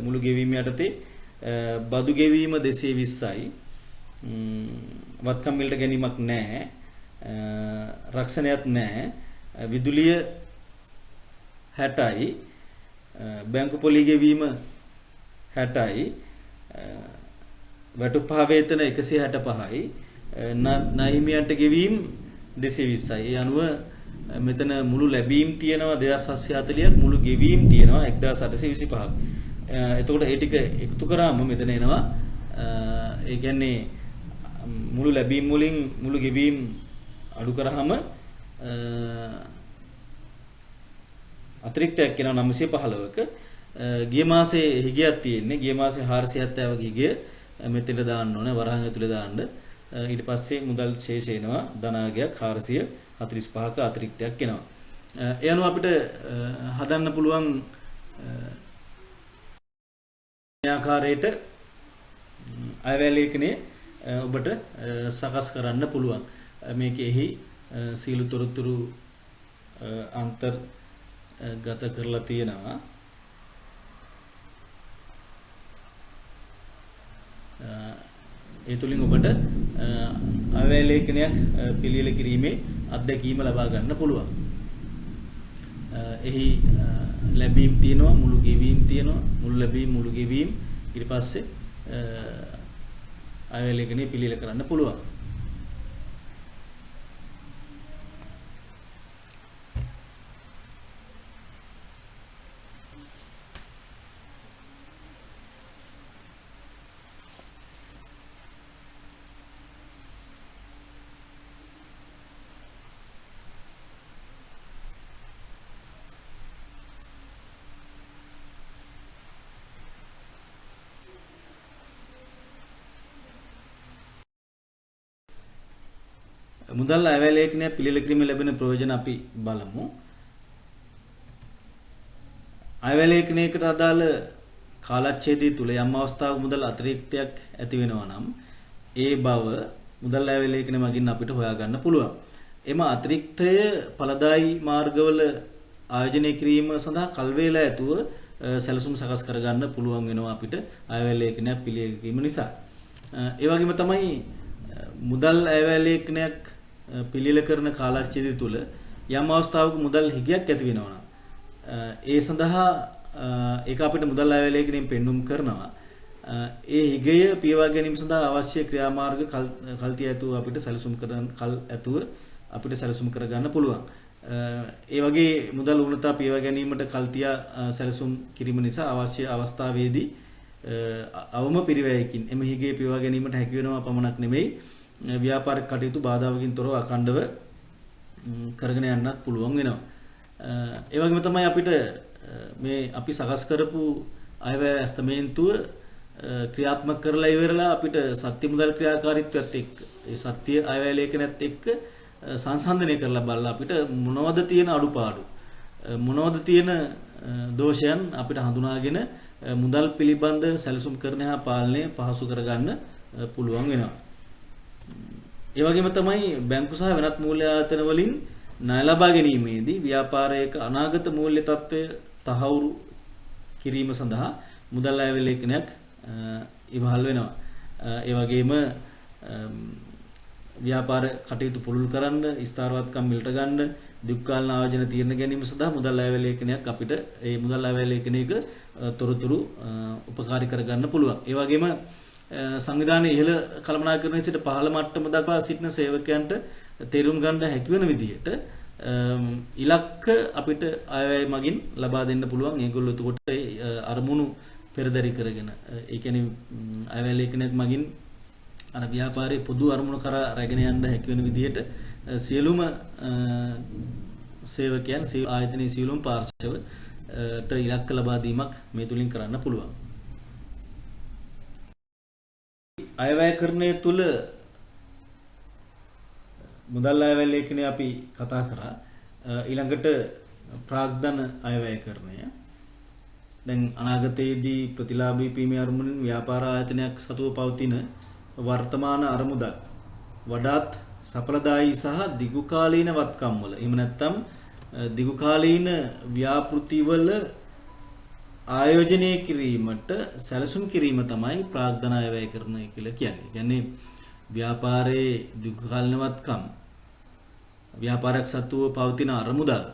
මුළු ගෙවීම යටතේ, බදු ගෙවීම 220යි, වත්කම් මිලට ගැනීමක් නැහැ, රක්ෂණයක් නැහැ, විදුලිය 60යි, බැංකු පොලී ගෙවීම 60යි, වැටුප්පහ වේතන 165යි, ණය හිමියන්ට ගෙවීම් 220යි. ඒ අනුව මෙතන මුළු ලැබීම් තියෙනවා 2740ක්, මුළු ගෙවීම් තියෙනවා 1825ක්. එතකොට ඒ ටික එකතු කරාම මෙතන එනවා ඒ කියන්නේ මුළු ලැබීම් වලින් මුළු ගෙවීම් අඩු කරාම අතිරික්තයක් එනවා 915ක. ගිය මාසේ හිගයක් තියෙන්නේ. ගිය මාසේ 470ක හිගය මෙතන දාන්න ඕනේ, වරහන් ඇතුලේ දාන්න. ඊට පස්සේ මුදල් ශේෂ එනවා ධනාගයක් 445ක අතිරික්තයක් එනවා. ඒ අනුව අපිට හදන්න පුළුවන් මේ ආකාරයට අයවැය ලේඛනය ඔබට සකස් කරන්න පුළුවන්. මේකෙහි සීල තොරතුරු අන්තර්ගත කරලා තියෙනවා. ඒ තුලින් ඔබට අයවැය ලේඛනයක් පිළියෙල කිරීමේ අත්දැකීම ලබා ගන්න පුළුවන්. එහි ලැබීම් තියෙනවා, මුළු ගෙවීම් තියෙනවා, මුළු ලැබීම් මුළු ගෙවීම් ඊට පස්සේ අයවැය ලේඛනය පිළියෙල කරන්න පුළුවන්. මුදල් අයවැය ලේඛනය පිළියෙල කිරීමෙන් ලැබෙන ප්‍රයෝජන අපි බලමු. අයවැය ලේඛනයකට අදාළ කාලච්ඡේදය තුල යම් අවස්ථාවක මුදල් අතිරික්තයක් ඇති වෙනවා නම් ඒ බව මුදල් අයවැය ලේඛනය මගින් අපිට හොයාගන්න පුළුවන්. එම අතිරික්තය ඵලදායී මාර්ගවල ආයෝජනය කිරීම සඳහා කල් වේලා ඇතුව සැලසුම් සකස් කරගන්න පුළුවන් වෙනවා අපිට අයවැය ලේඛනයක් පිළියෙල කිරීම නිසා. ඒ වගේම තමයි මුදල් අයවැය ලේඛනයක් පිළියෙල කරන කාලච්ඡේදය තුල යම් අවස්ථාවක මුදල් හිගයක් ඇති වෙනවා නම් ඒ සඳහා ඒක අපිට මුදල් අයවැය ලේඛනයෙන් පෙන්눔 කරනවා. ඒ හිගය පියවා ගැනීම සඳහා අවශ්‍ය ක්‍රියාමාර්ග කල්තිය ඇතුව අපිට සැලසුම් කරන කල් ඇතුව අපිට සැලසුම් කරගන්න පුළුවන්. ඒ වගේ මුදල් උණතා පියවා ගැනීමට කල්තිය සැලසුම් කිරීම නිසා අවශ්‍ය අවස්ථාවේදී අවම පිරිවැයකින් එම හිගේ පියවා ගැනීමට හැකි වෙනවා පමණක් නෙමෙයි ව්‍යාපාරික කටයුතු බාධාවකින් තොරව අඛණ්ඩව කරගෙන යන්නත් පුළුවන් වෙනවා. ඒ වගේම තමයි අපිට මේ අපි සකස් කරපු අයවැය ඇස්තමේන්තුව ක්‍රියාත්මක කරලා ඉවරලා අපිට සත්‍ය මුදල් ක්‍රියාකාරීත්වයත් එක්ක ඒ සත්‍ය අයවැය ලේඛනයත් එක්ක සංසන්දනය කරලා බලලා අපිට මොනවද තියෙන අඩුපාඩු මොනවද තියෙන දෝෂයන් අපිට හඳුනාගෙන මුදල් පිළිබඳ සැලසුම් කරන හා පාලනය පහසු කරගන්න පුළුවන් වෙනවා. ඒ වගේම තමයි බැංකු සහ වෙනත් මූල්‍ය ආයතන වලින් ණය ලබා ගැනීමේදී ව්‍යාපාරයක අනාගත මූල්‍ය තත්ත්වය තහවුරු කිරීම සඳහා මුදල් අයවැය ලේඛනයක් ඉවහල් වෙනවා. ඒ වගේම ව්‍යාපාර කටයුතු පුළුල් කරන්න, ස්ථාරවත්කම් මිලට ගන්න, දුක්ඛාලන ආයෝජන තීරණ ගැනීම සඳහා මුදල් අයවැය ලේඛනයක් අපිට ඒ මුදල් අයවැය ලේඛනයක තොරතුරු උපකාරී කරගන්න පුළුවන්. ඒ වගේම සංවිධානයේ ඉහළ කළමනාකරණයේ සිට පහළ මට්ටම දක්වා සිටින සේවකයන්ට තේරුම් ගන්න හැකි වෙන විදිහට ඉලක්ක අපිට අයවැය මගින් ලබා දෙන්න පුළුවන්. ඒගොල්ලෝ එතකොට අරමුණු පෙරදරි කරගෙන ඒ කියන්නේ අයවැය ලේඛනයක් මගින් අර ව්‍යාපාරයේ පොදු අරමුණු කරා රැගෙන යන්න හැකි වෙන විදිහට සියලුම සේවකයන් ආයතනයේ සියලුම පාර්ශවයට ඉලක්ක ලබා දීමක් මේ තුලින් කරන්න පුළුවන්. අයවැයකරණය තුල මුදල් අයවැය ලේඛනය අපි කතා කරා. ඊළඟට ප්‍රාග්ධන අයවැයකරණය. දැන් අනාගතයේදී ප්‍රතිලාභී පීමේ අරමුණින් ව්‍යාපාර ආයතනයක් සතුව පවතින වර්තමාන අරමුදල් වඩාත් සඵලදායී සහ දිගුකාලීන වත්කම් වල එහෙම නැත්නම් දිගුකාලීන ව්‍යාපෘතිවල ආයෝජනය කිරීමට සැලසුම් කිරීම තමයි ප්‍රාග්ධන අයවැයකරණය කියලා කියන්නේ. කියන්නේ ව්‍යාපාරයේ දිගුකාලීන වත්කම් ව්‍යාපාරයක් සතුව පවතින අරමුදල්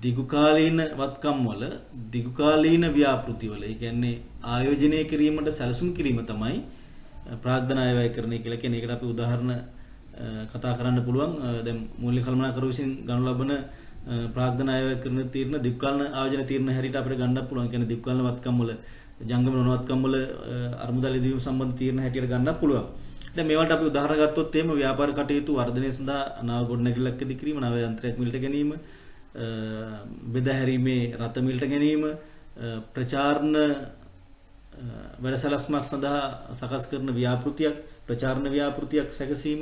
දිගුකාලීන වත්කම් වල දිගුකාලීන ව්‍යාපෘතිවල ඒ කියන්නේ ආයෝජනය කිරීමට සැලසුම් කිරීම තමයි ප්‍රාග්ධන අයවැයකරණය කියලා කියන්නේ. ඒකට අපි උදාහරණ කතා කරන්න පුළුවන්. දැන් මූල්‍ය කළමනාකරු විසින් ගනු ලබන ප්‍රාග්ධන අයවැයකරණ තීරණ දිග්කාලන ආයෝජන තීරණ හැටියට අපිට ගන්නත් පුළුවන්. කියන්නේ දිග්කාලන වත්කම් වල ජංගම නොවත්කම් වල අරමුදල් ඉදීම සම්බන්ධ තීරණ හැටියට ගන්නත් පුළුවන්. දැන් මේවට අපි උදාහරණ ගත්තොත් එහෙම ව්‍යාපාර කටයුතු වර්ධනය සඳහා නව ගොඩනැගිල්ලක් ඉදි කිරීම, නව යන්ත්‍රයක් මිලට ගැනීම, බෙදා හැරීමේ රත මිලට ගැනීම, ප්‍රචාරණ වැඩසලස්මක් සඳහා සකස් කරන ව්‍යාපෘතියක්, ප්‍රචාරණ ව්‍යාපෘතියක් සැකසීම,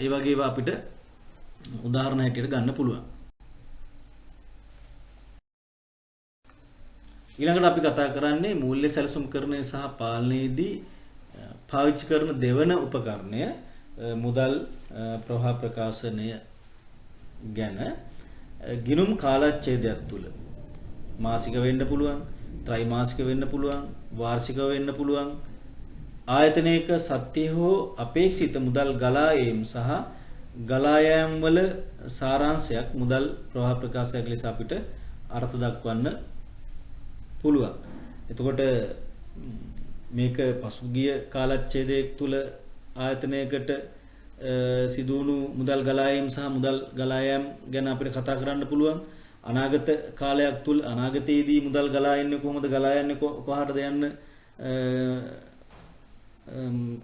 ඒ වගේ ඒවා අපිට උදාහරණ හැටියට ගන්න පුළුවන්. ඊළඟට අපි කතා කරන්නේ මූල්‍ය සැලසුම්කරණය සහ පාලනයේදී පාවිච්චි කරන දෙවන උපකරණය මුදල් ප්‍රවාහ ප්‍රකාශනය ගැන. ගිණුම් කාලච්ඡේදයක් තුල මාසික වෙන්න පුළුවන්, ත්‍රිමාසික වෙන්න පුළුවන්, වාර්ෂික වෙන්න පුළුවන්. ආයතනයක සත්‍ය හෝ අපේක්ෂිත මුදල් ගලා ඒම් සහ ගලා යාම් වල සාරාංශයක් මුදල් ප්‍රවාහ ප්‍රකාශයක් ලෙස අපිට අර්ථ දක්වන්න පුළුවන්. එතකොට මේක පසුගිය කාලච්ඡේදයක් තුල ආයතනයකට සිදුවුණු මුදල් ගලා යාම සහ මුදල් ගලා යාම ගැන අපිට කතා කරන්න පුළුවන්. අනාගත කාලයක් තුල අනාගතයේදී මුදල් ගලා යන්නේ කොහොමද, ගලා යන්නේ කොහාටද යන්න,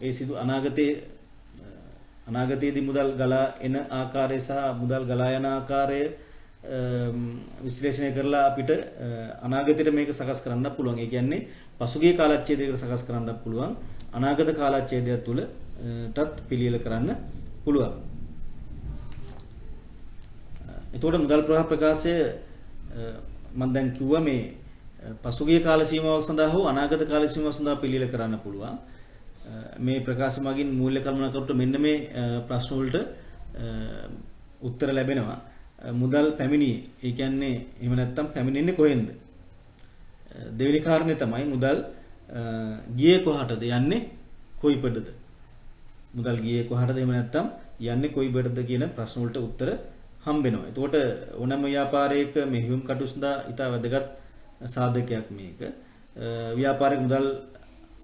ඒ සිදු අනාගතයේදී මුදල් ගලා එන ආකාරය සහ මුදල් ගලා යන ආකාරය විශ්ලේෂණය කරලා අපිට අනාගතයට මේක සකස් කරන්න පුළුවන්. ඒ කියන්නේ පසුගිය කාලච්ඡේදයකට සකස් කරන්න පුළුවන්, අනාගත කාලච්ඡේදය තුලටත් පිළියෙල කරන්න පුළුවන්. එතකොට මුදල් ප්‍රවාහ ප්‍රකාශය මම දැන් කිව්වා මේ පසුගිය කාල සීමාවක් සඳහා හෝ අනාගත කාල සීමාවක් සඳහා පිළියෙල කරන්න පුළුවන්. මේ ප්‍රකාශ මගින් මූල්‍ය කළමනාකරුට මෙන්න මේ ප්‍රශ්න වලට උත්තර ලැබෙනවා. මුදල් පැමිණියේ, ඒ කියන්නේ එහෙම නැත්නම් පැමිණෙන්නේ කොහෙන්ද? දෙවෙනි කාරණේ තමයි මුදල් ගියේ කොහාටද, යන්නේ කොයිපටද? මුදල් ගියේ කොහාටද, එහෙම නැත්නම් යන්නේ කොයිපටද කියන ප්‍රශ්න වලට උත්තර හම්බ වෙනවා. එතකොට ඕනෑම ව්‍යාපාරයක මෙහෙයුම් කටයුතු සඳහා ඉතා වැදගත් සාධකයක් මේක. ව්‍යාපාරික මුදල්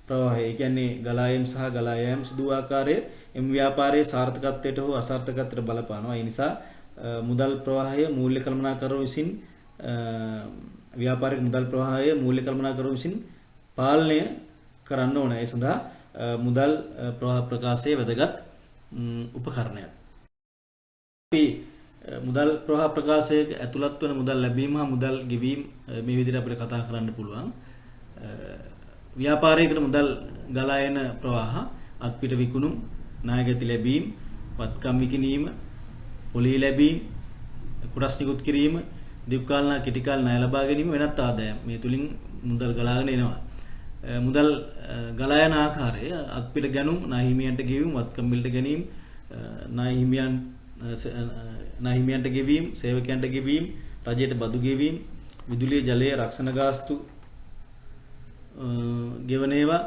ප්‍රවාහය, ඒ කියන්නේ ගලා යාම සහ ගලා යාම සිදු ආකාරය එම් ව්‍යාපාරයේ සාර්ථකත්වයට හෝ අසාර්ථකත්වයට බලපානවා. ඒ නිසා මුදල් ප්‍රවාහය මූල්‍ය කළමනාකරුවෝ විසින් ව්‍යාපාරික මුදල් ප්‍රවාහය මූල්‍ය කළමනාකරුවෝ විසින් පාලනය කරන්න ඕන. ඒ සඳහා මුදල් ප්‍රවාහ ප්‍රකාශයේ වැදගත් උපකරණයක්. අපි මුදල් ප්‍රවාහ ප්‍රකාශයේ ඇතුළත් වන මුදල් ලැබීම හා මුදල් ගෙවීම මේ විදිහට අපිට කතා කරන්න පුළුවන්. ව්‍යාපාරයකට මුදල් ගලා යන ප්‍රවාහ අත්පිට විකුණුම්, ණයගැති ලැබීම, වත්කම් විකිණීම, පොලී ලැබීම, කොටස් නිකුත් කිරීම, දීර්ඝකාලීන කෙටිකාල ණය ලබා ගැනීම, වෙනත් ආදායම් මේ තුලින් මුදල් ගලාගෙන එනවා. මුදල් ගලා යන ආකාරය අත්පිට ගැනුම්, ණය හිමියන්ට ගෙවීම, වත්කම් බිලට ගැනීම, ණය හිමියන්ට ගෙවීම, සේවකයන්ට ගෙවීම, රජයට බදු ගෙවීම, විදුලිය ජලය රක්ෂණ ගාස්තු ගෙවන ඒවා,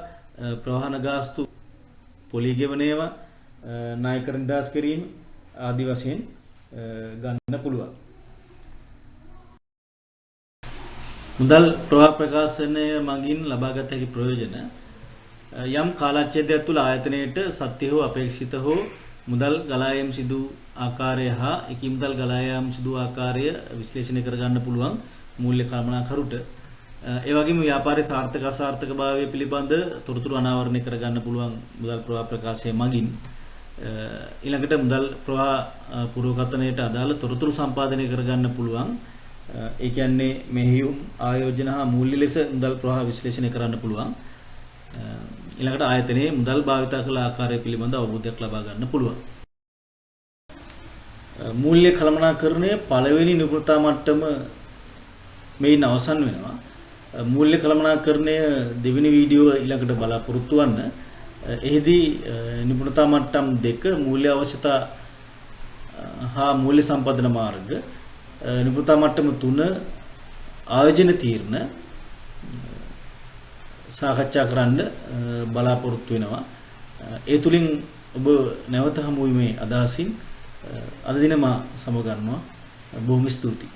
ප්‍රවාහන ගාස්තු, පොලී ගෙවන ඒවා, ණයකර නිදහස් කිරීම ආදී වශයෙන් ගන්න පුළුවන්. මුදල් ප්‍රවාහ ප්‍රකාශනය මගින් ලබාගත හැකි ප්‍රයෝජන යම් කාලච්ඡේදයක් තුළ ආයතනයේට සත්‍ය හෝ අපේක්ෂිත හෝ මුදල් ගලා යාම සිදු ආකාරය හා එකී මුදල් ගලා යාම සිදු ආකාරය විශ්ලේෂණය කර ගන්න පුළුවන් මූල්‍ය කළමනාකරුට. ඒ වගේම ව්‍යාපාරයේ සාර්ථක අසාර්ථක භාවය පිළිබඳ තොරතුරු අනාවරණය කර ගන්න පුළුවන් මුදල් ප්‍රවාහ ප්‍රකාශය මගින්. ඊළඟට මුදල් ප්‍රවාහ පුරෝකථනයට අදාළ තොරතුරු සම්පාදනය කර ගන්න පුළුවන්. ඒ කියන්නේ මෙහෙයුම්, ආයෝජන හා මූල්‍ය ලෙස මුදල් ප්‍රවාහ විශ්ලේෂණය කරන්න පුළුවන්. ඊළඟට ආයතනයේ මුදල් භාවිත කළ ආකාරය පිළිබඳ අවබෝධයක් ලබා ගන්න පුළුවන්. මූල්‍ය කළමනාකරණයේ පළවෙනි නිපුණතා මට්ටම මේන් අවසන් වෙනවා. මූල්‍ය කළමනාකරණය දෙවෙනි වීඩියෝ ඊළඟට බලාපොරොත්තු වන්න. එහිදී නිපුණතා මට්ටම් 2 මූල්‍ය අවශ්‍යතා හා මූල්‍ය සම්පාදන මාර්ග, නිපුණතා මට්ටම 3 ආයෝජන තීරණ සාකච්ඡා කරන්න බලාපොරොත්තු වෙනවා. ඒ තුලින් ඔබ නැවත හමු වීමේ අදහසින් අද දින මා සමගන්නවා. බොහොම ස්තුතියි.